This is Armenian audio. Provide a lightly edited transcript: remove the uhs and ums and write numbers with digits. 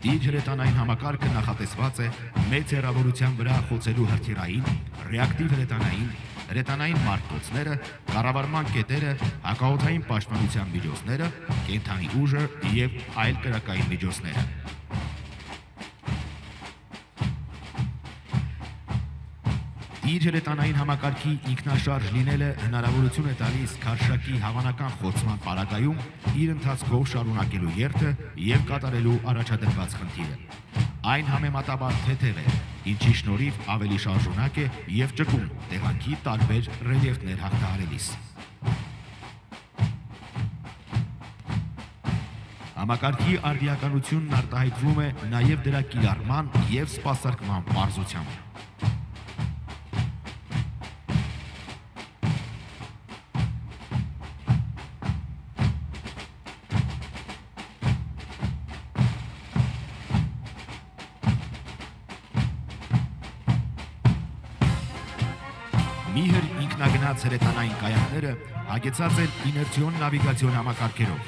Իր հրետանային համակարգը նախատեսված է մեծ հեռավորության վրա խոցելու հրթիռային, ռեակտիվ հրետանային մարտկոցները, կառավարման կետերը, հակաօդային պաշտպանության միջոցները, կենդանի ուժը և այլ կրակային միջոցները։ Իր հրետանային համակարգի ինքնաշարժ լինելը հնարավորություն է տալիս քարշակի հավանական խոցման պարագայում իր ընթացքով շարունակելու երթը և կատարելու առաջադրված խնդիրը։ Այն համեմատաբար թեթև է, ինչի շնորհիվ ավելի շարժունակ է և ճկուն տեղանքի տարբեր ռելիեֆներ հաղթահարելիս։ Համակարգի արդիականությունն արտահայտվում է նաև դրա կիրառման և սպասարկման պարզությամբ։ Միհր ինքնագնաց հրետանային կայանները հագեցած են իներցիոն նավիգացիոն համակարգերով։